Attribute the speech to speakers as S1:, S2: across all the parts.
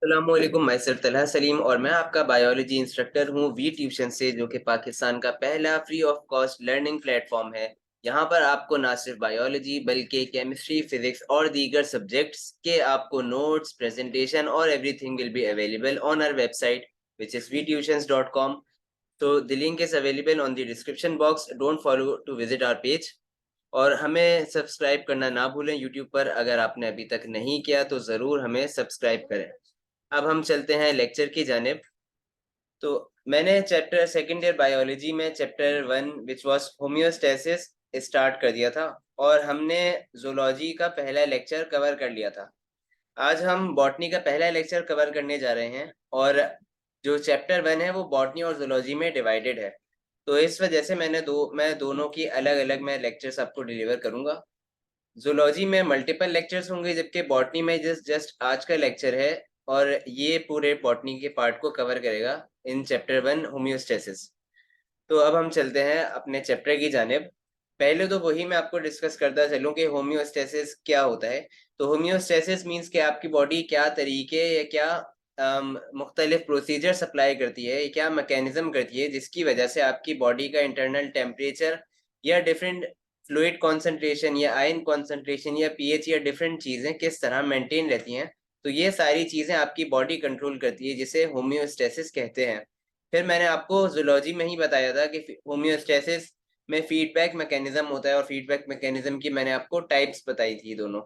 S1: अस्सलामुअलैकुम। मैं सर तलहा सलीम और मैं आपका बायोलॉजी इंस्ट्रक्टर हूँ वी ट्यूशन से, जो कि पाकिस्तान का पहला free of cost learning platform है। यहाँ पर आपको ना सिर्फ बायोलॉजी बल्कि केमिस्ट्री, फिजिक्स और दीगर सब्जेक्ट्स के आपको नोट्स, प्रेजेंटेशन और everything will be available on our website which is vtuitions.com. So the link is available on the description box. Don't follow to visit our page. और हमें subscribe करना ना भूलें यूट्यूब पर। अगर आपने अभी तक नहीं किया तो ज़रूर हमें सब्सक्राइब करें। अब हम चलते हैं लेक्चर की जानिब। तो मैंने चैप्टर सेकेंड ईयर बायोलॉजी में chapter 1 which was homeostasis start कर दिया था और हमने जूलॉजी का पहला लेक्चर कवर कर लिया था। आज हम बॉटनी का पहला लेक्चर कवर करने जा रहे हैं और जो चैप्टर 1 है वो बॉटनी और जूलॉजी में डिवाइडेड है। तो इस वजह से मैं दोनों की अलग अलग मैं लेक्चर्स आपको डिलीवर करूंगा। जूलॉजी में मल्टीपल लेक्चर्स होंगे, जबकि बॉटनी में जस्ट आज का लेक्चर है और ये पूरे बॉटनी के पार्ट को कवर करेगा इन चैप्टर 1 होम्योस्टेसिस। तो अब हम चलते हैं अपने चैप्टर की जानिब। पहले तो वही मैं आपको डिस्कस करता चलूं कि होम्योस्टेसिस क्या होता है। तो होम्योस्टेसिस मींस कि आपकी बॉडी क्या तरीके या क्या मुख्तलिफ प्रोसीजर सप्लाई करती है, क्या मैकेनिज्म करती है जिसकी वजह से आपकी बॉडी का इंटरनल टेम्परेचर या डिफरेंट फ्लूइड कॉन्सेंट्रेशन या आयन कॉन्सेंट्रेशन या पीएच या डिफरेंट चीज़ें किस तरह मेंटेन रहती हैं। तो ये सारी चीज़ें आपकी बॉडी कंट्रोल करती है, जिसे होम्योस्टेसिस कहते हैं। फिर मैंने आपको जूलॉजी में ही बताया था कि होम्योस्टेसिस में फीडबैक मैकेनिज्म होता है और फीडबैक मैकेनिज्म की मैंने आपको टाइप्स बताई थी दोनों।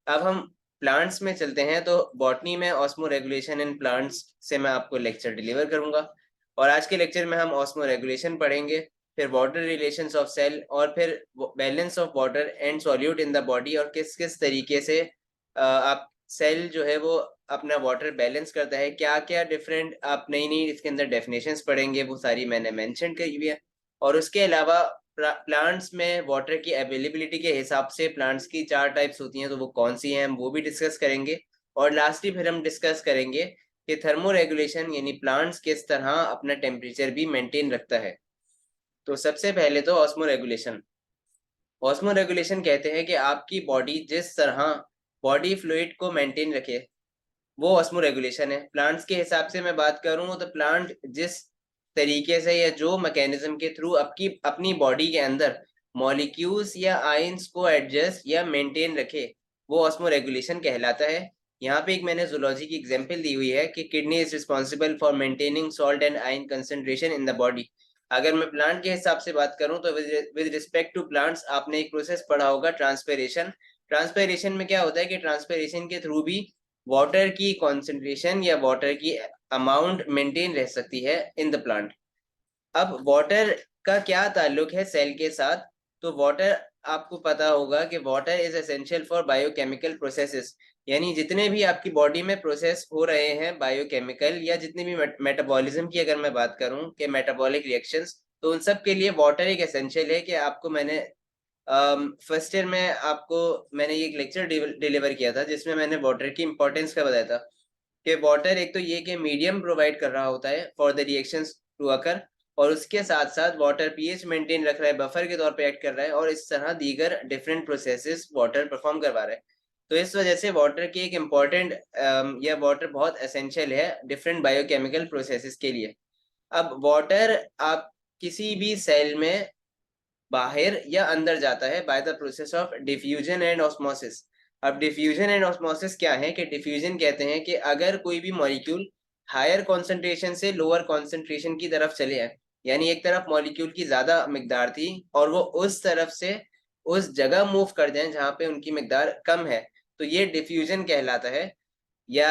S1: अब हम प्लांट्स में चलते हैं। तो बॉटनी में ऑस्मो रेगुलेशन इन प्लांट्स से मैं आपको लेक्चर डिलीवर करूंगा और आज के लेक्चर में हम ऑस्मो रेगुलेशन पढ़ेंगे, फिर वाटर रिलेशंस ऑफ सेल और फिर balance of water and solute in the body और किस किस तरीके से आप सेल जो है वो अपना वाटर बैलेंस करता है, क्या क्या डिफरेंट आप नई नई इसके अंदर डेफिनेशंस पढ़ेंगे, वो सारी मैंने मेंशन करी हुई है। और उसके अलावा प्लांट्स में वाटर की अवेलेबिलिटी के हिसाब से प्लांट्स की 4 टाइप्स होती हैं, तो वो कौन सी हैं हम वो भी डिस्कस करेंगे। और लास्टली फिर हम डिस्कस करेंगे कि थर्मो रेगुलेशन यानी प्लांट्स किस तरह अपना टेम्परेचर भी मेंटेन रखता है। तो सबसे पहले तो ऑस्मो रेगुलेशन। ऑस्मो रेगुलेशन कहते हैं कि आपकी बॉडी जिस तरह बॉडी फ्लूइड को मेंटेन रखे, वो ऑस्मो रेगुलेशन है। प्लांट्स के हिसाब से मैं बात करूं तो प्लांट जिस तरीके से या जो मैकेनिज्म के थ्रू आपकी अपनी बॉडी के अंदर मॉलिक्यूल्स या आयंस को एडजस्ट या मेंटेन रखे, वो ऑस्मो रेगुलेशन कहलाता है। यहाँ पे एक मैंने जूलॉजी की एग्जांपल दी हुई है कि kidney is responsible for maintaining salt and ion concentration in the body. अगर मैं प्लांट के हिसाब से बात करूं तो विद रिस्पेक्ट टू प्लांट्स आपने एक प्रोसेस पढ़ा होगा, ट्रांसपेरेशन। ट्रांसपेरेशन में क्या होता है कि ट्रांसपेरेशन के थ्रू भी वाटर की कॉन्सेंट्रेशन या वाटर की अमाउंट मेंटेन रह सकती है इन द प्लांट। अब वाटर का क्या ताल्लुक है सेल के साथ। तो वाटर, आपको पता होगा कि water is essential for biochemical processes, यानी जितने भी आपकी बॉडी में प्रोसेस हो रहे हैं बायोकेमिकल या जितने भी मेटाबॉलिज्म की अगर मैं बात करूं कि मेटाबॉलिक रिएक्शंस, तो उन सब के लिए वाटर एक एसेंशियल है। कि आपको मैंने फर्स्ट ईयर में आपको मैंने ये एक लेक्चर डिलीवर किया था जिसमें मैंने वाटर की इंपॉर्टेंस का बताया था कि वाटर एक तो ये कि मीडियम प्रोवाइड कर रहा होता है for the reactions to occur, और उसके साथ साथ वाटर पीएच मेंटेन रख रहा है, बफर के तौर पे एक्ट कर रहा है, और इस तरह दीगर डिफरेंट प्रोसेसेस वाटर परफॉर्म करवा रहा है। तो इस वजह से वाटर की एक इम्पॉर्टेंट या वाटर बहुत एसेंशियल है डिफरेंट बायोकेमिकल प्रोसेसेस के लिए। अब वाटर आप किसी भी सेल में बाहर या अंदर जाता है by the process of diffusion and osmosis. अब डिफ्यूजन एंड ऑस्मोसिस क्या है कि डिफ्यूजन कहते हैं कि अगर कोई भी मॉलिक्यूल हायर कॉन्सेंट्रेशन से लोअर कॉन्सेंट्रेशन की तरफ चले हैं, यानी एक तरफ मॉलिक्यूल की ज्यादा मिकदार थी और वो उस तरफ से उस जगह मूव कर जाए जहां पे उनकी मिकदार कम है, तो ये डिफ्यूजन कहलाता है। या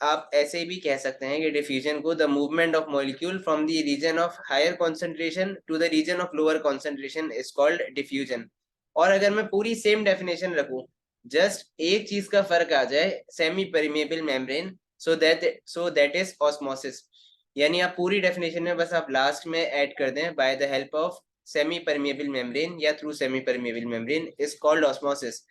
S1: आप ऐसे भी कह सकते हैं कि डिफ्यूजन को the movement of molecule from the region of higher concentration to the region of lower concentration is called diffusion. और अगर मैं पूरी सेम डेफिनेशन रखूं, जस्ट एक चीज का फर्क आ जाए, semi permeable membrane, so that is osmosis. यानी आप पूरी डेफिनेशन में बस आप लास्ट में ऐड कर दें by the help of semipermeable membrane या through semipermeable membrane is called osmosis.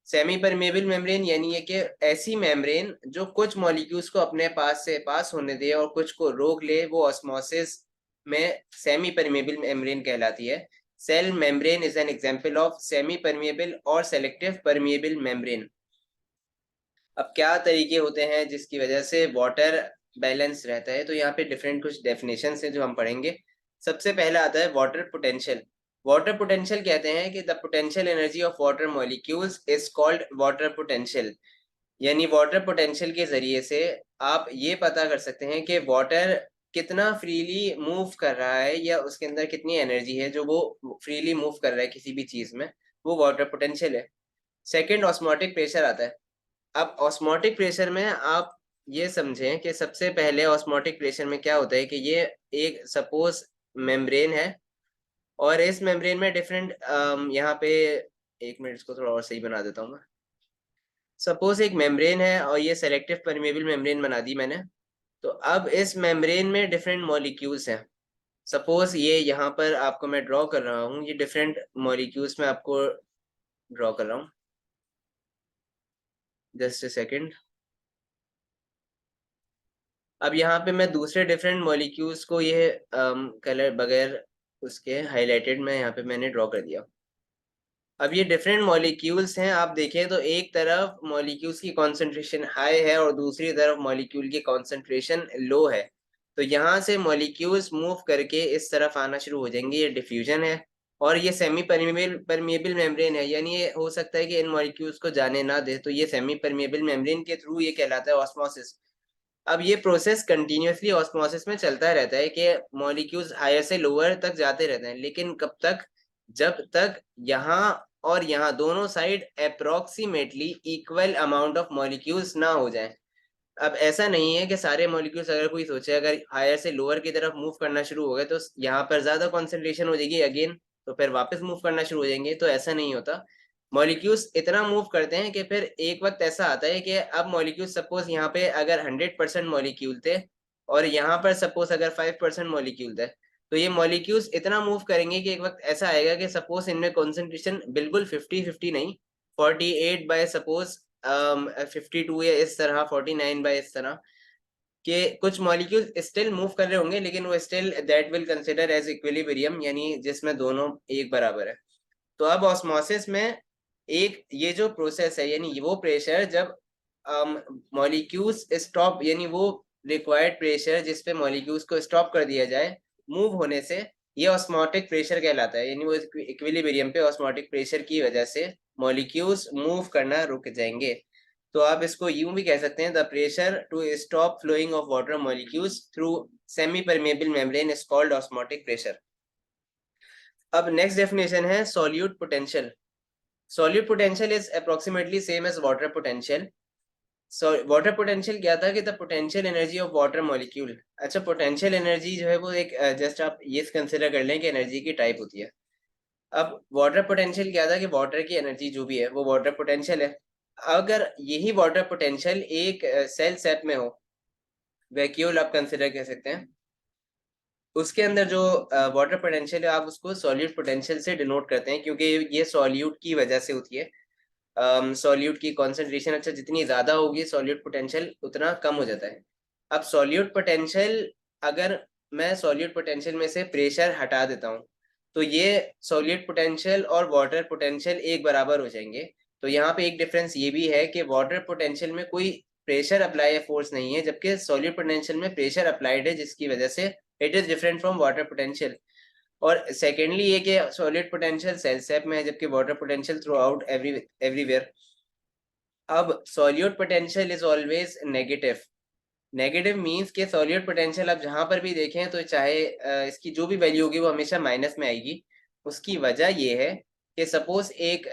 S1: Semi permeable membrane यानी ये कि ऐसी मेम्ब्रेन जो कुछ मॉलिक्यूल्स को अपने पास से पास होने दे और कुछ को रोक ले, वो ऑस्मोसिस में सेमी परमेबल मेम्ब्रेन कहलाती है। Cell membrane is an example of semi permeable और सेलेक्टिव परमेबल मेम्ब्रेन। अब क्या तरीके होते हैं जिसकी वजह से वाटर बैलेंस रहता है, तो यहाँ पे डिफरेंट कुछ डेफिनेशन है जो हम पढ़ेंगे। सबसे पहला आता है वाटर पोटेंशियल। वाटर पोटेंशियल कहते हैं कि the potential energy of water molecules is called water potential. यानी वाटर पोटेंशियल के जरिए से आप ये पता कर सकते हैं कि वाटर कितना फ्रीली मूव कर रहा है या उसके अंदर कितनी एनर्जी है जो वो फ्रीली मूव कर रहा है किसी भी चीज में, वो वाटर पोटेंशियल है। सेकंड ऑस्मोटिक प्रेशर आता है। अब ऑस्मोटिक प्रेशर में आप ये समझें कि सबसे पहले ऑस्मोटिक प्रेशर में क्या होता है कि ये एक सपोज मेम्ब्रेन है, और इस मेम्ब्रेन में डिफरेंट यहाँ पे, एक मिनट इसको थोड़ा और सही बना देता हूँ मैं। सपोज एक मेम्ब्रेन है और ये सेलेक्टिव परमेबल मेम्ब्रेन बना दी मैंने। तो अब इस मेम्ब्रेन में डिफरेंट मॉलिक्यूल्स हैं। सपोज ये यहाँ पर आपको मैं ड्रॉ कर रहा हूँ, ये डिफरेंट मॉलिक्यूल्स में आपको ड्रॉ कर रहा हूँ। Just a second. अब यहाँ पे मैं दूसरे डिफरेंट मॉलिक्यूल्स को ये कलर बगैर उसके हाईलाइटेड में यहाँ पे मैंने ड्रॉ कर दिया। अब ये डिफरेंट मॉलिक्यूल्स हैं, आप देखें तो एक तरफ मॉलिक्यूल्स की कॉन्सेंट्रेशन हाई है और दूसरी तरफ मॉलिक्यूल की कॉन्सेंट्रेशन लो है। तो यहाँ से मॉलिक्यूल्स मूव करके इस तरफ आना शुरू हो जाएंगे, ये डिफ्यूजन है। और ये सेमी परमेबल मेम्ब्रेन है, यानी ये हो सकता है कि इन मॉलिक्यूल्स को जाने ना दे, तो ये सेमी परमेबल मेम्ब्रेन के थ्रू ये कहलाता है ऑस्मोसिस। अब ये प्रोसेस कंटिन्यूसली ऑस्मोसिस में चलता रहता है कि मॉलिक्यूल्स हायर से लोअर तक जाते रहते हैं, लेकिन कब तक? जब तक यहाँ और यहाँ दोनों side approximately equal amount of molecules ना हो जाएं। अब ऐसा नहीं है कि सारे मॉलिक्यूल्स, अगर कोई सोचे अगर हायर से लोअर की तरफ मूव करना शुरू हो गए तो यहाँ पर ज्यादा कॉन्सेंट्रेशन हो जाएगी अगेन, तो फिर वापस मूव करना शुरू हो जाएंगे, तो ऐसा नहीं होता। मॉलिक्यूल्स इतना मूव करते हैं कि फिर एक वक्त ऐसा आता है कि अब मॉलिक्यूल्स सपोज यहाँ पे अगर 100% मॉलिक्यूल थे और यहाँ पर सपोज अगर 5% मॉलिक्यूल थे, तो ये मॉलिक्यूल्स इतना मूव करेंगे कि एक वक्त ऐसा आएगा कि सपोज इनमें कॉन्सेंट्रेशन बिल्कुल 50-50 नहीं, 48 बाय सपोज 52 या इस तरह 49 बाय इस तरह कि कुछ मॉलिक्यूल स्टिल मूव कर रहे होंगे, लेकिन वो still that will consider as equilibrium, यानी जिसमें दोनों एक बराबर है। तो अब ऑस्मोसिस में एक ये जो प्रोसेस है, यानी वो प्रेशर जब मॉलिक्यूल्स स्टॉप, यानी वो रिक्वायर्ड प्रेशर जिस पे मॉलिक्यूल्स को स्टॉप कर दिया जाए मूव होने से, ये ऑस्मोटिक प्रेशर कहलाता है। यानी वो इक्विलिब्रियम पे ऑस्मोटिक प्रेशर की वजह से मॉलिक्यूल्स मूव करना रुक जाएंगे। तो आप इसको यूं भी कह सकते हैं, the pressure to stop flowing of water molecules through semi permeable membrane is called osmotic pressure. अब नेक्स्ट डेफिनेशन है solute potential. Solute potential is approximately same as water potential. So water potential क्या था कि the potential energy of water molecule. अच्छा, potential energy जो है वो एक जस्ट आप ये कंसिडर कर लें कि एनर्जी की टाइप होती है। अब वाटर पोटेंशियल क्या था कि वाटर की एनर्जी जो भी है वो वाटर पोटेंशियल है। अगर यही वाटर पोटेंशियल एक सेल सेप में हो, वैक्यूल आप कंसिडर कर सकते हैं, उसके अंदर जो वाटर पोटेंशियल है आप उसको सॉल्यूट पोटेंशियल से डिनोट करते हैं, क्योंकि ये सॉल्यूट की वजह से होती है। सॉल्यूट की कॉन्सेंट्रेशन अच्छा जितनी ज्यादा होगी सॉल्यूट पोटेंशियल उतना कम हो जाता है। अब सॉल्यूट पोटेंशियल, अगर मैं सॉल्यूट पोटेंशियल में से प्रेशर हटा देता हूँ तो ये सॉल्यूट पोटेंशियल और वाटर पोटेंशियल एक बराबर हो जाएंगे। तो यहाँ पे एक डिफरेंस ये भी है कि वाटर पोटेंशियल में कोई प्रेशर अप्लाई या फोर्स नहीं है, जबकि सॉल्यूट पोटेंशियल में प्रेशर अप्लाइड है, जिसकी वजह से it is different from water potential. और सेकेंडली ये कि सॉलिड पोटेंशियल सेल शेप में है, जबकि water potential throughout everywhere. अब solute potential is always negative. Negative means के सॉल्यूट पोटेंशियल आप जहां पर भी देखें तो चाहे इसकी जो भी वैल्यू होगी वो हमेशा माइनस में आएगी। उसकी वजह ये है कि सपोज एक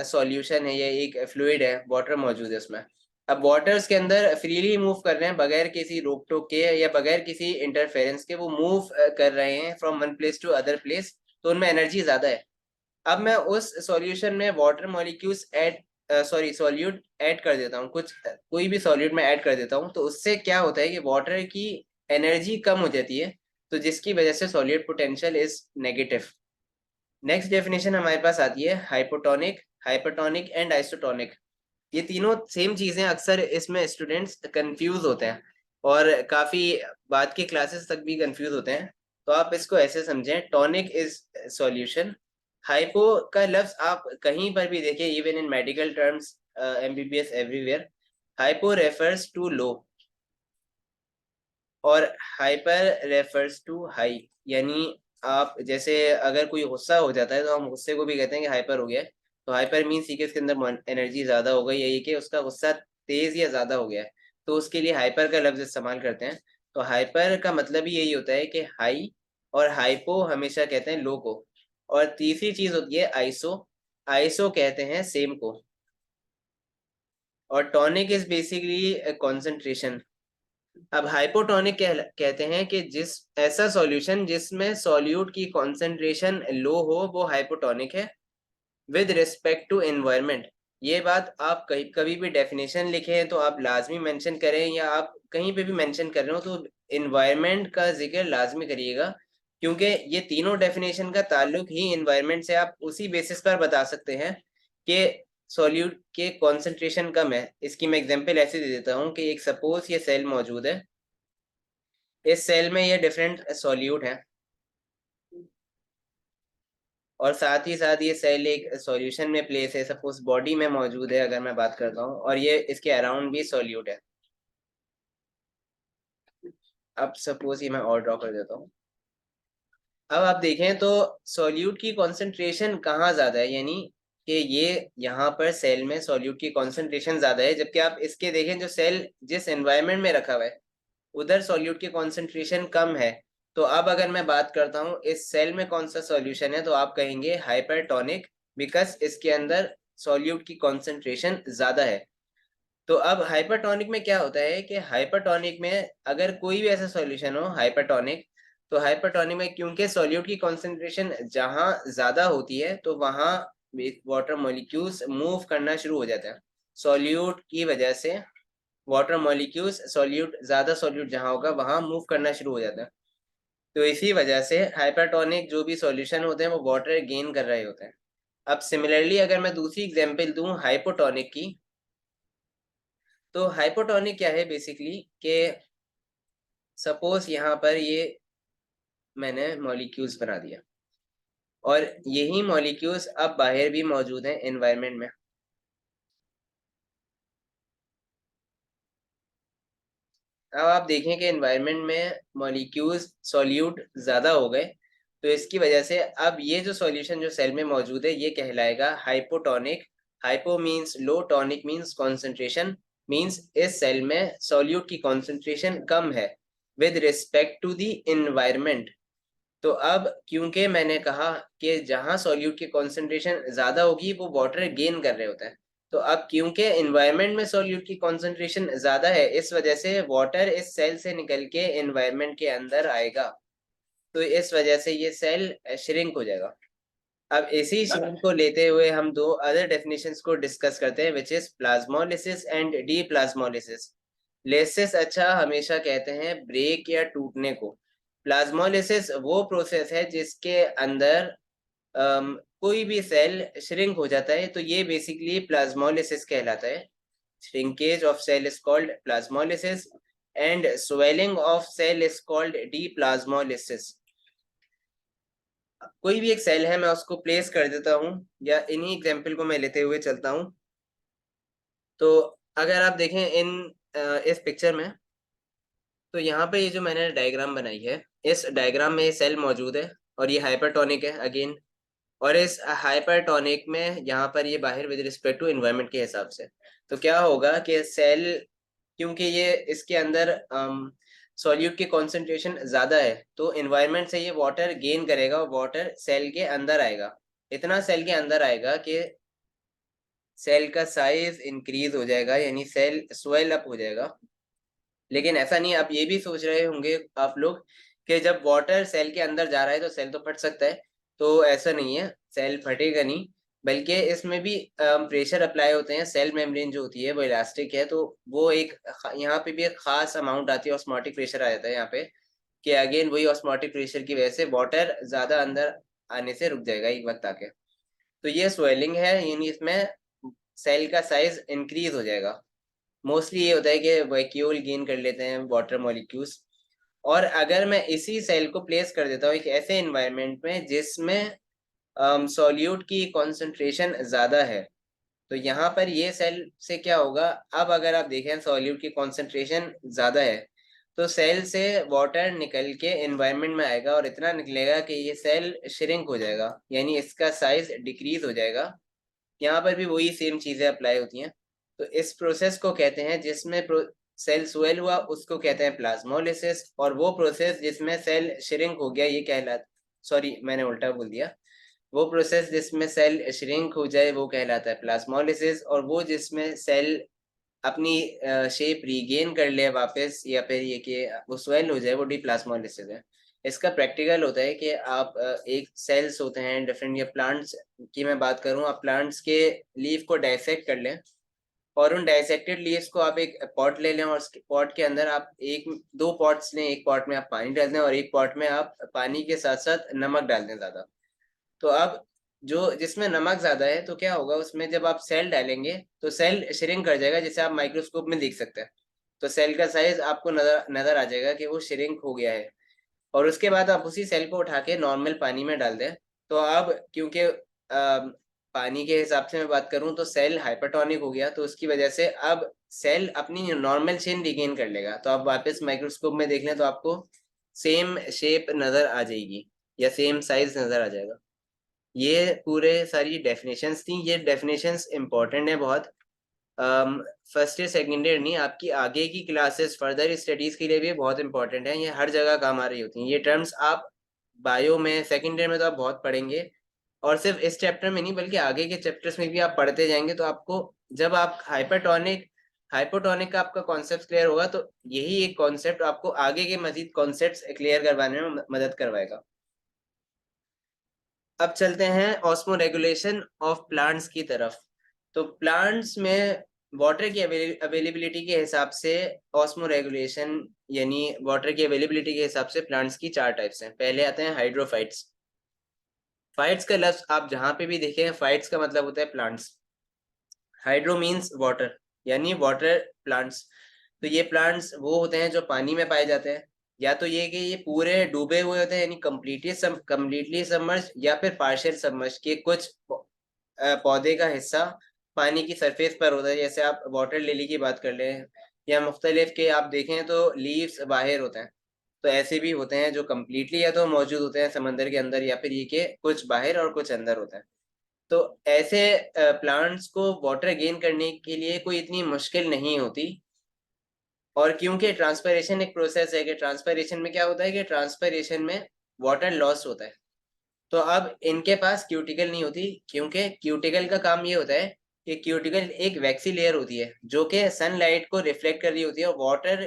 S1: सॉल्यूशन है या एक फ्लूइड है, वाटर मौजूद है उसमें। अब वाटर्स के अंदर फ्रीली मूव कर रहे हैं बगैर किसी रोक टोक के या बगैर किसी इंटरफेरेंस के, वो मूव कर रहे हैं from one place to other place, तो उनमें एनर्जी ज्यादा है। अब मैं उस सॉल्यूशन में water molecules add solute add कर देता हूँ, कुछ कोई भी सॉल्यूट में ऐड कर देता हूँ, तो उससे क्या होता है कि वाटर की एनर्जी कम हो जाती है, तो जिसकी वजह से solute potential is negative. Next definition हमारे पास आती है हाइपोटोनिक, हाइपरटोनिक एंड आइसोटोनिक। ये तीनों सेम चीजें, अक्सर इसमें स्टूडेंट्स कंफ्यूज होते हैं और काफी बाद के क्लासेस तक भी कंफ्यूज होते हैं। तो आप इसको ऐसे समझें, टॉनिक इज सॉल्यूशन। हाइपो का लफ्ज आप कहीं पर भी देखें, even in medical terms, MBBS everywhere, hypo refers to low और हाइपर रेफर्स टू हाई। यानी आप जैसे अगर कोई गुस्सा हो जाता है तो हम गुस्से को भी कहते हैं कि हाइपर हो गया है। तो हाइपर मीन्स कि उसके अंदर एनर्जी ज्यादा हो गई, यही कि उसका गुस्सा तेज या ज्यादा हो गया है, तो उसके लिए हाइपर का लफ्ज इस्तेमाल करते हैं। तो हाइपर का मतलब ही यही होता है कि हाई, और हाइपो हमेशा कहते हैं लो को। और तीसरी चीज होती है आइसो। आइसो कहते हैं सेम को। और टॉनिक इज बेसिकली कॉन्सेंट्रेशन। अब हाइपोटोनिक कहते हैं कि जिस ऐसा सॉल्यूशन जिसमें सॉल्यूट की कॉन्सेंट्रेशन लो हो वो हाइपोटोनिक है विद रिस्पेक्ट टू एनवायरनमेंट। ये बात आप कहीं कभी भी डेफिनेशन लिखें तो आप लाजमी मेंशन करें, या आप कहीं पे भी मेंशन कर रहे हो तो एनवायरनमेंट का जिक्र लाजमी करिएगा, क्योंकि ये तीनों डेफिनेशन का ताल्लुक ही एनवायरनमेंट से आप उसी बेसिस पर बता सकते हैं कि सॉल्यूट के कॉन्सेंट्रेशन कम है। इसकी मैं एग्जांपल ऐसे दे देता हूँ कि एक सपोज ये सेल मौजूद है, इस सेल में ये डिफरेंट सॉल्यूट हैं, और साथ ही साथ ये सेल एक सॉल्यूशन में प्लेस है, सपोज बॉडी में मौजूद है अगर मैं बात करता हूँ, और ये इसके अराउंड भी सॉल्यूट है। अब सपोज ये मैं और ड्रॉ कर देता हूँ। अब आप देखें तो सॉल्यूट की कॉन्सेंट्रेशन कहाँ ज्यादा है, यानी कि ये यहाँ पर सेल में सॉल्यूट की कॉन्सेंट्रेशन ज्यादा है, जबकि आप इसके देखें जो सेल जिस एनवायरनमेंट में रखा हुआ है उधर सॉल्यूट की कॉन्सेंट्रेशन कम है। तो अब अगर मैं बात करता हूँ इस सेल में कौन सा सॉल्यूशन है, तो आप कहेंगे हाइपरटोनिक, बिकॉज इसके अंदर सॉल्यूट की कॉन्सेंट्रेशन ज्यादा है। तो अब हाइपरटोनिक में क्या होता है कि हाइपरटोनिक में अगर कोई भी ऐसा सॉल्यूशन हो हाइपरटोनिक, तो हाइपरटोनिक में क्योंकि सॉल्यूट की कॉन्सेंट्रेशन जहाँ ज्यादा होती है तो वहाँ वाटर मॉलिक्यूल्स मूव करना शुरू हो जाता है सॉल्यूट की वजह से। वाटर मॉलिक्यूल्स सॉल्यूट ज्यादा सॉल्यूट जहाँ होगा वहां मूव करना शुरू हो जाता है। तो इसी वजह से हाइपरटोनिक जो भी सॉल्यूशन होते हैं वो वाटर गेन कर रहे होते हैं। अब सिमिलरली अगर मैं दूसरी एग्जांपल दूं हाइपोटोनिक की, तो हाइपोटोनिक क्या है बेसिकली कि सपोज यहाँ पर ये मैंने मॉलिक्यूल्स बना दिया, और यही मॉलिक्यूल्स अब बाहर भी मौजूद हैं एनवायरनमेंट में। अब आप देखें कि एनवायरनमेंट में मॉलिक्यूल्स सॉल्यूट ज़्यादा हो गए, तो इसकी वजह से अब ये जो सॉल्यूशन जो सेल में मौजूद है ये कहलाएगा hypotonic. Hypo means low, tonic means concentration, means इस सेल में सॉल्यूट की कॉन्सेंट्रेशन कम है with respect to the environment. तो अब क्योंकि मैंने कहा कि जहाँ सॉल्यूट की कॉन्सेंट्रेशन ज़्यादा होगी वो वाटर गेन कर रहे होते हैं, तो अब क्योंकि इन्वायरमेंट में सॉल्यूट की कॉन्सेंट्रेशन ज़्यादा है इस वजह से वाटर इस सेल से निकल के इन्वायरमेंट के अंदर आएगा, तो इस वजह से ये सेल श्रिंक हो जाएगा। अब इसी श्रिंक को लेते हुए हम दो अदर डेफिनेशंस को डिस्कस करते हैं, which is plasmolysis and D plasmolysis. Laces अच्छा हमेशा कहते हैं ब्रेक या टूटने को। प्लाज्मोलिसिस वो प्रोसेस है जिसके अंदर कोई भी सेल श्रिंक हो जाता है, तो ये बेसिकली प्लाज्मोलिसिस कहलाता है। Shrinkage of cell is called plasmolysis and swelling of cell is called deplasmolysis. कोई भी एक सेल है मैं उसको प्लेस कर देता हूँ, या इन्हीं एग्जाम्पल को मैं लेते हुए चलता हूँ। तो अगर आप देखें इस पिक्चर में, तो यहाँ पे ये जो मैंने डायग्राम बनाई है इस डायग्राम में ये सेल मौजूद है, और ये हाइपरटोनिक है अगेन। और इस हाइपरटोनिक में यहाँ पर ये बाहर विद रिस्पेक्ट टू एनवायरनमेंट के हिसाब से, तो क्या होगा कि सेल क्योंकि ये इसके अंदर सॉल्यूट की कॉन्सेंट्रेशन ज़्यादा है तो एनवायरनमेंट से ये वाटर गेन करेगा और वाटर सेल के अंदर आएगा। इतना सेल के अंदर आएगा कि सेल का साइज इंक्रीज हो जाएगा, यानी सेल स्वेल अप हो जाएगा। लेकिन ऐसा नहीं, आप ये भी सोच रहे होंगे आप लोग कि जब वाटर सेल के अंदर जा रहा है तो सेल तो फट सकता है, तो ऐसा नहीं है, सेल फटेगा नहीं, बल्कि इसमें भी प्रेशर अप्लाई होते हैं। सेल मेम्ब्रेन जो होती है वो इलास्टिक है, तो वो एक यहाँ पे भी एक खास अमाउंट आती है, ऑस्मोटिक प्रेशर आ जाता है यहाँ पे, कि अगेन वही ऑस्मोटिक प्रेशर की वजह से वाटर ज्यादा अंदर आने से रुक जाएगा एक वक्त आके। तो ये स्वेलिंग है, यानी इसमें सेल का साइज इंक्रीज हो जाएगा। मोस्टली ये होता है कि वैक्यूल गेन कर लेते हैं वाटर मॉलिक्यूल्स। और अगर मैं इसी सेल को प्लेस कर देता हूँ एक ऐसे एनवायरनमेंट में जिसमें सॉल्यूट की कॉन्सेंट्रेशन ज़्यादा है, तो यहाँ पर ये सेल से क्या होगा, अब अगर आप देखें सॉल्यूट की कॉन्सेंट्रेशन ज़्यादा है तो सेल से वाटर निकल के एनवायरनमेंट में आएगा और इतना निकलेगा कि ये सेल श्रिंक हो जाएगा, यानी इसका साइज डिक्रीज हो जाएगा। यहाँ पर भी वही सेम चीज़ें अप्लाई होती हैं। तो इस प्रोसेस को कहते हैं जिसमें सेल स्वेल हुआ उसको कहते हैं प्लाज्मोलिसिस, और वो प्रोसेस जिसमें सेल श्रिंक हो गया ये कहलाता, सॉरी मैंने उल्टा बोल दिया, वो प्रोसेस जिसमें सेल श्रिंक हो जाए वो कहलाता है प्लाज्मोलिसिस, और वो जिसमें सेल अपनी शेप रीगेन कर ले वापस, या फिर ये कि वो स्वेल हो जाए, वो डिप्लाज्मोलिसिस है। इसका प्रैक्टिकल होता है कि आप एक सेल्स होते हैं डिफरेंट, या प्लांट्स की मैं बात करूं, आप प्लांट्स के लीफ को डाइसेक्ट कर लें और उन डाइसेक्टेड लीव्स को आप एक पॉट ले लें, और उसके पॉट के अंदर आप एक दो पॉट्स लें, एक पॉट में आप पानी डाल दें और एक पॉट में आप पानी के साथ साथ नमक डाल दें ज़्यादा। तो अब जो जिसमें नमक ज़्यादा है तो क्या होगा, उसमें जब आप सेल डालेंगे तो सेल श्रिंक कर जाएगा, जैसे आप माइक्रोस्कोप में देख सकते हैं। तो सेल का साइज आपको नजर नजर आ जाएगा कि वो श्रिंक हो गया है। और उसके बाद आप उसी सेल को उठा के नॉर्मल पानी में डाल दें। तो अब क्योंकि पानी के हिसाब से मैं बात करूं तो सेल हाइपरटोनिक हो गया, तो उसकी वजह से अब सेल अपनी नॉर्मल शेप रिगेन कर लेगा। तो आप वापस माइक्रोस्कोप में देख लें तो आपको सेम शेप नजर आ जाएगी या सेम साइज नजर आ जाएगा। ये पूरे सारी डेफिनेशंस थी, ये डेफिनेशंस इंपॉर्टेंट है बहुत। फर्स्ट ईयर सेकेंड ईयर नहीं, आपकी आगे की क्लासेस फर्दर स्टडीज के लिए भी बहुत इंपॉर्टेंट है, ये हर जगह काम आ रही होती हैं ये टर्म्स। आप बायो में सेकेंड ईयर में तो आप बहुत पढ़ेंगे, और सिर्फ इस चैप्टर में नहीं बल्कि आगे के चैप्टर्स में भी आप पढ़ते जाएंगे, तो आपको जब आप हाइपोटोनिक का आपका कॉन्सेप्ट क्लियर होगा तो यही एक कॉन्सेप्ट आपको आगे के मजीद कॉन्सेप्ट्स क्लियर करवाने में मदद करवाएगा। अब चलते हैं ऑस्मो रेगुलेशन ऑफ प्लांट्स की तरफ। तो प्लांट्स में वाटर की अवेलेबिलिटी के हिसाब से ऑस्मो रेगुलेशन, यानी वाटर की अवेलेबिलिटी के हिसाब से प्लांट्स की चार टाइप्स हैं। पहले आते हैं हाइड्रोफाइट्स। फाइट्स का लफ्ज आप जहां पे भी देखें, फाइट्स का मतलब होता है प्लांट्स। हाइड्रो मीन्स वाटर, यानी वाटर प्लांट्स। तो ये प्लांट्स वो होते हैं जो पानी में पाए जाते हैं, या तो ये कि ये पूरे डूबे हुए होते हैं यानी कम्प्लीटली सबमर्ज, या फिर पार्शियल सबमर्ज के कुछ पौधे का हिस्सा पानी की सरफेस पर होता है। जैसे आप वाटर लिली की बात कर लें, या मुख्तलिफ के आप देखें तो लीव्स बाहर होते हैं। तो ऐसे भी होते हैं जो कम्प्लीटली या तो मौजूद होते हैं समंदर के अंदर, या फिर ये के कुछ बाहर और कुछ अंदर होता है। तो ऐसे प्लांट्स को वाटर गेन करने के लिए कोई इतनी मुश्किल नहीं होती। और क्योंकि ट्रांसपरेशन एक प्रोसेस है, कि ट्रांसपरेशन में क्या होता है कि ट्रांसपरेशन में वाटर लॉस होता है। तो अब इनके पास क्यूटिकल नहीं होती, क्योंकि क्यूटिकल का काम ये होता है कि क्यूटिकल एक वैक्सी लेयर होती है जो कि सनलाइट को रिफ्लेक्ट कर रही होती है और वाटर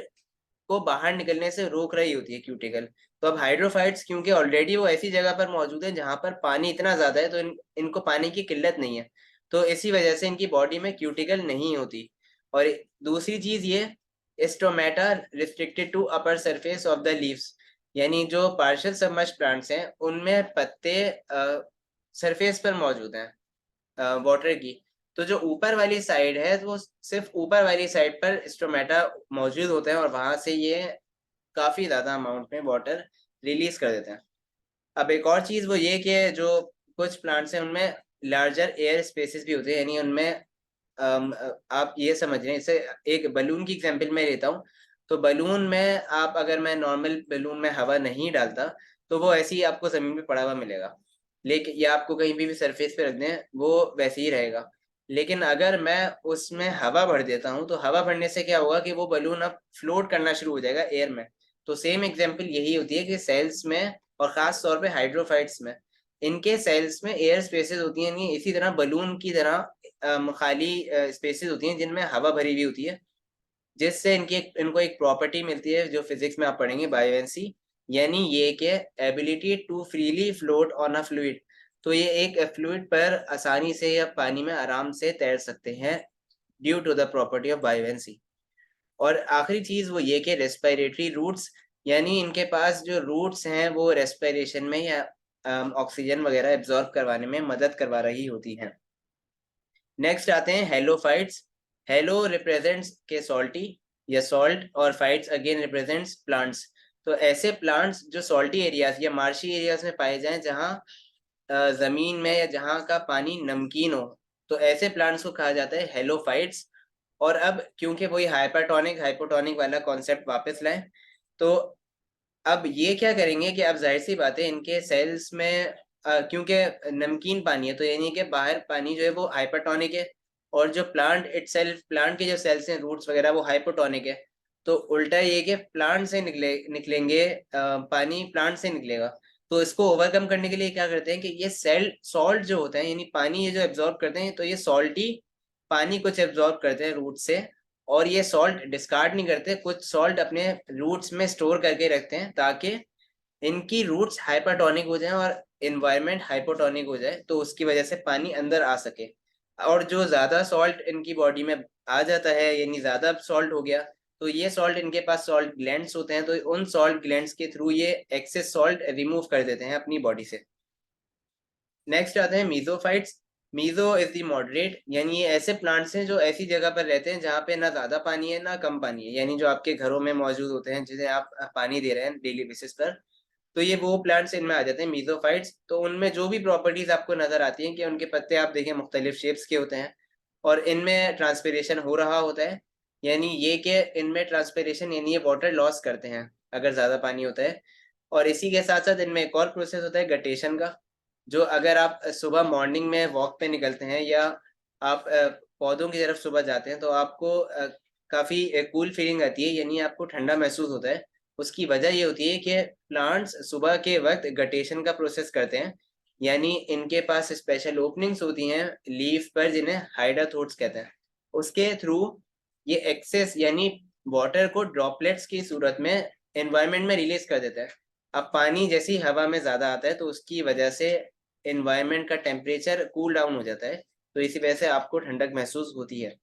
S1: को बाहर निकलने से रोक रही होती है क्यूटिकल। तो अब हाइड्रोफाइट्स क्योंकि ऑलरेडी वो ऐसी जगह पर मौजूद है जहां पर पानी इतना ज्यादा है, तो इनको पानी की किल्लत नहीं है, तो इसी वजह से इनकी बॉडी में क्यूटिकल नहीं होती। और दूसरी चीज ये stomata restricted to upper surface of the leaves, यानी जो पार्शियल सबमर्ज्ड प्लांट्स हैं उनमें पत्ते सरफेस पर मौजूद हैं वाटर की। तो जो ऊपर वाली साइड है वो सिर्फ ऊपर वाली साइड पर स्टोमेटा मौजूद होते हैं, और वहां से ये काफी ज्यादा अमाउंट में वाटर रिलीज कर देते हैं। अब एक और चीज वो ये कि जो कुछ प्लांट्स हैं उनमें लार्जर एयर स्पेसेस भी होते हैं, यानी उनमें आप ये समझ रहे हैं, इसे एक बलून की एग्जांपल मैं लेता हूँ। तो बलून में आप अगर मैं नॉर्मल बलून में हवा नहीं डालता तो वो ऐसे ही आपको जमीन पे पड़ा हुआ मिलेगा, लेकिन या आपको कहीं भी सरफेस पे रख दें वो वैसे ही रहेगा। लेकिन अगर मैं उसमें हवा भर देता हूँ तो हवा भरने से क्या होगा कि वो बलून अब फ्लोट करना शुरू हो जाएगा एयर में। तो सेम एग्जांपल यही होती है कि सेल्स में, और खास तौर पे हाइड्रोफाइट्स में, इनके सेल्स में एयर स्पेसेस होती हैं, नहीं इसी तरह बलून की तरह खाली स्पेसेस होती हैं जिनमें हवा भरी हुई होती है, जिससे इनको एक प्रॉपर्टी मिलती है जो फिजिक्स में आप पढ़ेंगे, बायोवेंसी, यानी ये कि ability to freely float on a fluid. तो ये एक फ्लूइड पर आसानी से या पानी में आराम से तैर सकते हैं due to the property of buoyancy. और आखिरी चीज वो ये कि रेस्पिरेटरी रूट्स, यानी इनके पास जो रूट्स हैं वो रेस्पिरेशन में या ऑक्सीजन वगैरह एब्जॉर्ब करवाने में मदद करवा रही होती हैं। नेक्स्ट आते हैं हेलोफाइट्स। हेलो रिप्रेजेंट्स के सॉल्टी या सॉल्ट, और फाइट्स अगेन रिप्रेजेंट्स प्लांट्स। तो ऐसे प्लांट्स जो सॉल्टी एरियाज या मार्शी एरियाज में पाए जाएं, जहां जमीन में या जहां का पानी नमकीन हो, तो ऐसे प्लांट्स को कहा जाता है हेलोफाइट्स। और अब क्योंकि वही हाइपरटोनिक हाइपोटोनिक वाला कॉन्सेप्ट वापस लाएं, तो अब ये क्या करेंगे कि अब जाहिर-सी बात है इनके सेल्स में क्योंकि नमकीन पानी है, तो यानी कि बाहर पानी जो है वो हाइपरटोनिक है, और जो प्लांट इटसेल्फ प्लांट के जो सेल्स हैं, रूट्स वगैरह, वो हाइपोटोनिक है। तो उल्टा ये कि प्लांट से निकलेंगे पानी प्लांट से निकलेगा। तो इसको ओवरकम करने के लिए क्या करते हैं कि ये सेल सॉल्ट जो होता है, यानी पानी ये जो एब्ज़ॉर्ब करते हैं, तो ये सॉल्टी पानी कुछ एब्ज़ॉर्ब करते हैं रूट से, और ये सॉल्ट डिस्कार्ड नहीं करते, कुछ सॉल्ट अपने रूट्स में स्टोर करके रखते हैं ताकि इनकी रूट्स हाइपरटोनिक हो जाएं और एनवायरनमेंट हाइपोटोनिक हो जाए, तो उसकी वजह से पानी अंदर आ सके। और जो ज़्यादा सॉल्ट इनकी बॉडी में आ जाता है, यानी ज़्यादा सॉल्ट हो गया, तो ये सॉल्ट इनके पास सॉल्ट ग्लैंड्स होते हैं, तो उन सॉल्ट ग्लैंड्स के थ्रू ये एक्सेस सॉल्ट रिमूव कर देते हैं अपनी बॉडी से। नेक्स्ट आते हैं मीज़ोफाइट्स। मीज़ो इज़ द मॉडरेट, यानी ये ऐसे प्लांट्स हैं जो ऐसी जगह पर रहते हैं जहाँ पे ना ज़्यादा पानी है ना कम पानी है, यानी जो आपके घरों में मौजूद होते हैं जिन्हें आप पानी दे रहे हैं डेली बेसिस पर, तो ये वो प्लांट्स इनमें आ जाते हैं मीज़ोफाइट्स। तो उनमें जो भी प्रॉपर्टीज़ आपको नज़र आती हैं कि उनके पत्ते आप देखें मुख्तलिफ शेप्स के होते हैं, और इनमें ट्रांसपिरेशन हो रहा होता है, यानी ये कि इनमें ट्रांसपिरेशन यानी ये वाटर लॉस करते हैं अगर ज़्यादा पानी होता है। और इसी के साथ-साथ इनमें एक और प्रोसेस होता है गटेशन का, जो अगर आप सुबह मॉर्निंग में वॉक पे निकलते हैं या आप पौधों की तरफ सुबह जाते हैं, तो आपको काफ़ी कूल फीलिंग आती है, यानी आपको ठंडा महसूस होता है। उसकी वजह ये होती है कि प्लांट्स सुबह के वक़्त गटेशन का प्रोसेस करते हैं, यानी इनके पास स्पेशल ओपनिंग्स होती हैं लीफ पर जिन्हें हाइडाथोट्स कहते हैं। उसके थ्रू ये एक्सेस यानी वाटर को ड्रॉपलेट्स की सूरत में एनवायरनमेंट में रिलीज़ कर देता है। अब पानी जैसे ही हवा में ज़्यादा आता है, तो उसकी वजह से एनवायरनमेंट का टेम्परेचर कूल डाउन हो जाता है, तो इसी वजह से आपको ठंडक महसूस होती है।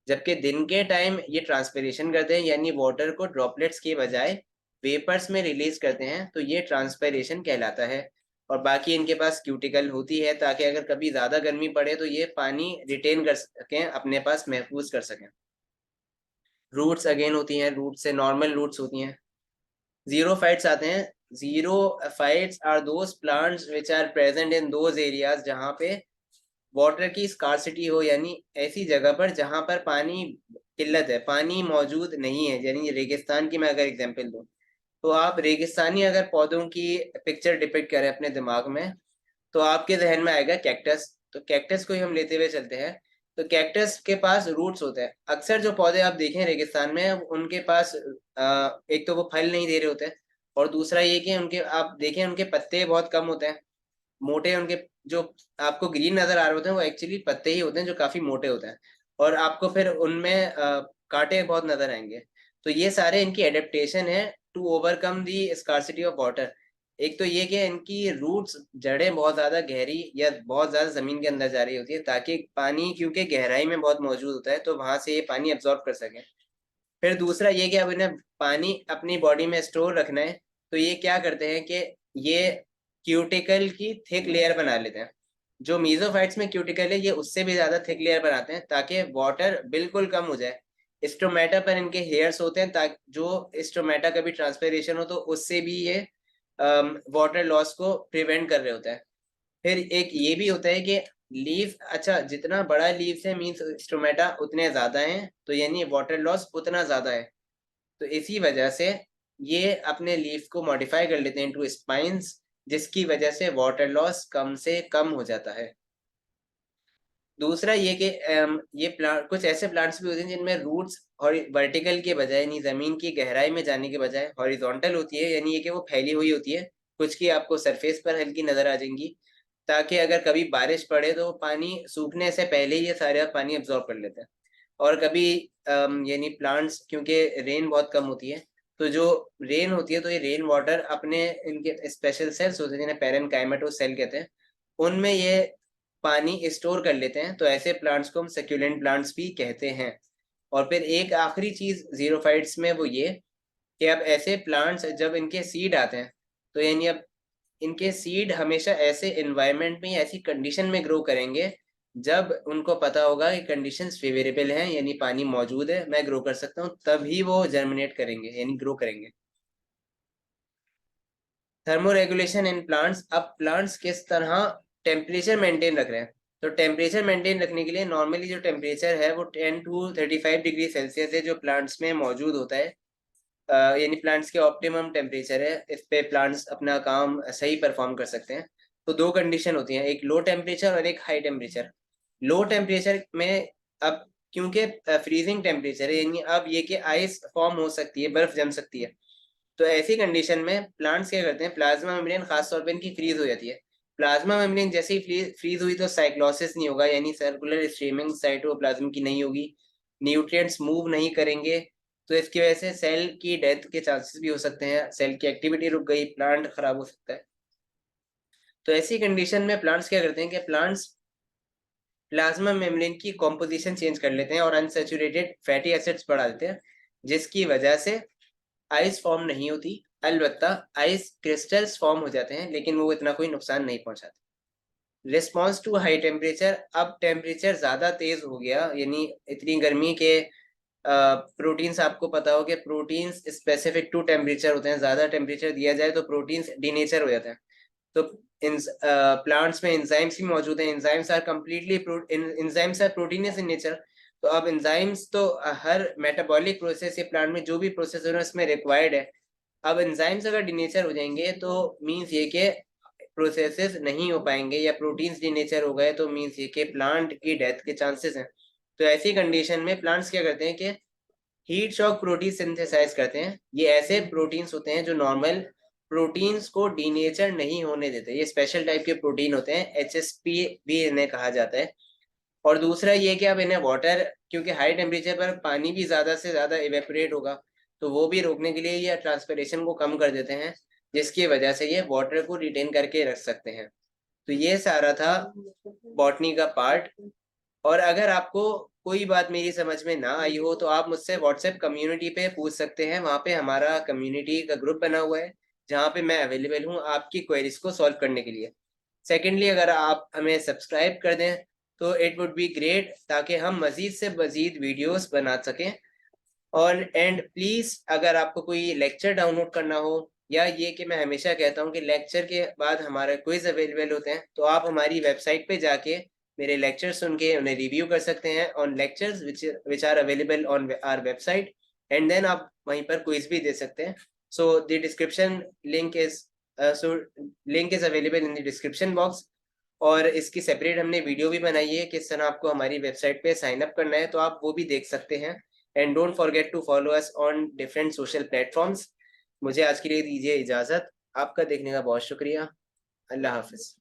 S1: जबकि दिन के टाइम ये ट्रांसपिरेशन करते हैं, यानी वाटर को ड्रॉपलेट्स के बजाय वेपर्स में रिलीज़ करते हैं, तो ये ट्रांसपिरेशन कहलाता है। और बाकी इनके पास क्यूटिकल होती है ताकि अगर कभी ज़्यादा गर्मी पड़े तो ये पानी रिटेन कर सकें, अपने पास महफूज़ कर सकें। रूट्स अगेन होती हैं, रूट से नॉर्मल रूट्स होती हैं। ज़ीरोफ़ाइट्स आते हैं। Xerophytes are those plants which are present in those areas जहाँ पे वाटर की स्कार्सिटी हो, यानी ऐसी जगह पर जहाँ पर पानी किल्लत है, पानी मौजूद नहीं है, यानी रेगिस्तान की मैं अगर एग्ज़ाम्पल दूँ, तो आप रेगिस्तानी अगर पौधों की पिक्चर डिपिक्ट करें अपने दिमाग में, तो आपके ज़हन में आएगा कैक्टस। तो कैक्टस को ही हम लेते हुए चलते हैं, तो कैक्टस के पास रूट्स होते हैं। अक्सर जो पौधे आप देखें रेगिस्तान में, उनके पास एक तो वो फल नहीं दे रहे होते हैं, और दूसरा ये कि उनके आप देखें उनके पत्ते बहुत कम होते हैं। मोटे उनके जो आपको ग्रीन नज़र आ रहे होते हैं, वो एक्चुअली पत्ते ही होते हैं जो काफ़ी मोटे होते हैं, और आपको फिर उनमें काँटे बहुत नज़र आएँगे। तो ये सारे इनकी एडaptation है to overcome the scarcity of water. एक तो ये कि इनकी रूट्स जड़ें बहुत ज़्यादा गहरी या बहुत ज़्यादा ज़मीन के अंदर जा रही होती है, ताकि पानी क्योंकि गहराई में बहुत मौजूद होता है, तो वहाँ से ये पानी एब्ज़ॉर्ब कर सकें। फिर दूसरा ये कि अब इन्हें पानी अपनी बॉडी में स्टोर रखना है, तो ये क्या करते हैं कि ये क्यूटिकल की थिक लेयर बना लेते हैं। जो मीज़ोफाइट्स में क्यूटिकल है, ये उससे भी ज़्यादा थिक लेयर बनाते हैं ताकि वाटर बिल्कुल कम हो जाए। स्टोमेटा पर इनके हेयर्स होते हैं, ताकि जो स्टोमेटा का भी ट्रांसपिरेशन हो, तो उससे भी ये वाटर लॉस को प्रिवेंट कर रहे होते हैं। फिर एक ये भी होता है कि लीफ अच्छा जितना बड़ा लीव्स है मीन्स स्टोमेटा उतने ज़्यादा हैं, तो यानी वाटर लॉस उतना ज़्यादा है। तो इसी वजह से ये अपने लीफ को मॉडिफाई कर लेते हैं इनटू स्पाइन्स, जिसकी वजह से वाटर लॉस कम से कम हो जाता है। दूसरा ये कि ये प्लांट कुछ ऐसे प्लांट्स भी होते हैं जिनमें रूट्स और वर्टिकल के बजाय यानी ज़मीन की गहराई में जाने के बजाय हॉरिजॉन्टल होती है, यानी ये कि वो फैली हुई होती है। कुछ की आपको सरफेस पर हल्की नज़र आ जाएँगी, ताकि अगर कभी बारिश पड़े तो पानी सूखने से पहले ही ये सारा पानी अब्ज़ॉर्ब कर लेते हैं। और कभी यानी प्लांट्स क्योंकि रेन बहुत कम होती है, तो जो रेन होती है तो ये रेन वाटर अपने इनके स्पेशल सेल्स होते हैं जिन्हें पैरेन्काइमेटो सेल कहते हैं, उनमें ये पानी स्टोर कर लेते हैं, तो ऐसे प्लांट्स को हम सक्यूलेंट प्लांट्स भी कहते हैं। और फिर एक आखिरी चीज़ ज़ीरोफ़ाइट्स में वो ये कि अब ऐसे प्लांट्स जब इनके सीड आते हैं, तो यानी अब इनके सीड हमेशा ऐसे एनवायरनमेंट में, ऐसी कंडीशन में ग्रो करेंगे, जब उनको पता होगा कि कंडीशंस फ़ेवरेबल हैं, यानी पानी मौजूद है, मैं ग्रो कर सकता हूँ, तभी वो जर्मिनेट करेंगे, यानी ग्रो करेंगे। थर्मोरेगुलेशन इन प्लांट्स, अब प्लांट्स किस तरह टेम्परेचर मेंटेन रख रहे हैं। तो टेम्परेचर मेंटेन रखने के लिए नॉर्मली जो टेम्परेचर है वो 10 to 35 डिग्री सेल्सियस है, जो प्लांट्स में मौजूद होता है। यानी प्लांट्स के ऑप्टिमम टेम्परेचर है, इस पे प्लांट्स अपना काम सही परफॉर्म कर सकते हैं। तो दो कंडीशन होती हैं, एक लो टेम्परेचर और एक हाई टेम्परेचर। लो टेम्परेचर में अब क्योंकि फ्रीजिंग टेम्परेचर है, यानी अब ये कि आइस फॉर्म हो सकती है, बर्फ जम सकती है। तो ऐसी कंडीशन में प्लांट्स क्या करते हैं, प्लाज्मा मेम्ब्रेन खासतौर पर इनकी फ्रीज हो जाती है। प्लाज्मा मेम्ब्रेन जैसे ही फ्रीज हुई तो साइक्लोसिस नहीं होगा, यानी सर्कुलर स्ट्रीमिंग साइटोप्लाज्म की नहीं होगी, न्यूट्रिएंट्स मूव नहीं करेंगे। तो इसकी वजह से सेल की डेथ के चांसेस भी हो सकते हैं, सेल की एक्टिविटी रुक गई, प्लांट खराब हो सकता है। तो ऐसी कंडीशन में प्लांट्स क्या करते हैं कि प्लांट्स प्लाज्मा मेम्ब्रेन की कॉम्पोजिशन चेंज कर लेते हैं और अनसैचुरेटेड फैटी एसिड्स बढ़ा देते हैं, जिसकी वजह से आइस फॉर्म नहीं होती। अलबत्ता आइस क्रिस्टल्स फॉर्म हो जाते हैं, लेकिन वो इतना कोई नुकसान नहीं पहुंचाते। रिस्पॉन्स टू हाई टेम्परेचर, अब टेम्परेचर ज़्यादा तेज़ हो गया, यानी इतनी गर्मी के प्रोटीन्स, आपको पता हो कि प्रोटीन्स स्पेसिफिक टू टेम्परेचर होते हैं, ज़्यादा टेम्परेचर दिया जाए तो प्रोटीन्स डीनेचर हो जाते हैं। तो इन प्लांट्स में एंजाइम्स भी मौजूद हैं, enzymes are completely enzymes are proteinous in nature. तो अब एंजाइम्स तो हर मेटाबॉलिक प्रोसेस या प्लांट में जो भी प्रोसेस हो रहा है उसमें रिक्वायर्ड है। अब एंजाइम्स अगर डीनेचर हो जाएंगे तो मीन्स ये कि प्रोसेसेस नहीं हो पाएंगे, या प्रोटीन्स डीनेचर हो गए तो मीन्स ये कि प्लांट की डेथ के चांसेस हैं। तो ऐसी कंडीशन में प्लांट्स क्या करते हैं कि हीट शॉक प्रोटीन सिंथेसाइज करते हैं। ये ऐसे प्रोटीन्स होते हैं जो नॉर्मल प्रोटीन्स को डीनेचर नहीं होने देते, ये स्पेशल टाइप के प्रोटीन होते हैं, एचएसपी भी इन्हें कहा जाता है। और दूसरा ये कि अब इन्हें वाटर, क्योंकि हाई टेम्परेचर पर पानी भी ज़्यादा से ज़्यादा इवेपोरेट होगा, तो वो भी रोकने के लिए ये ट्रांसपिरेशन को कम कर देते हैं, जिसकी वजह से ये वाटर को रिटेन करके रख सकते हैं। तो ये सारा था बॉटनी का पार्ट। और अगर आपको कोई बात मेरी समझ में ना आई हो तो आप मुझसे व्हाट्सएप कम्युनिटी पे पूछ सकते हैं, वहाँ पे हमारा कम्युनिटी का ग्रुप बना हुआ है, जहाँ पे मैं अवेलेबल हूँ आपकी क्वेरीज को सॉल्व करने के लिए। सेकेंडली, अगर आप हमें सब्सक्राइब कर दें तो इट वुड बी ग्रेट, ताकि हम मज़ीद से मज़ीद वीडियोस बना सकें। और एंड प्लीज़, अगर आपको कोई लेक्चर डाउनलोड करना हो, या ये कि मैं हमेशा कहता हूँ कि लेक्चर के बाद हमारे क्विज अवेलेबल होते हैं, तो आप हमारी वेबसाइट पे जाके मेरे लेक्चर सुन के उन्हें रिव्यू कर सकते हैं on lectures which are available on our website. And then आप वहीं पर क्विज भी दे सकते हैं। So the description link is so link is available in the description box. और इसकी सेपरेट हमने वीडियो भी बनाई है, किस तरह आपको हमारी वेबसाइट पे साइन अप करना है, तो आप वो भी देख सकते हैं। And don't forget to follow us on different social platforms. मुझे आज के लिए दीजिए इजाज़त। आपका देखने का बहुत शुक्रिया। अल्लाह हाफिज़।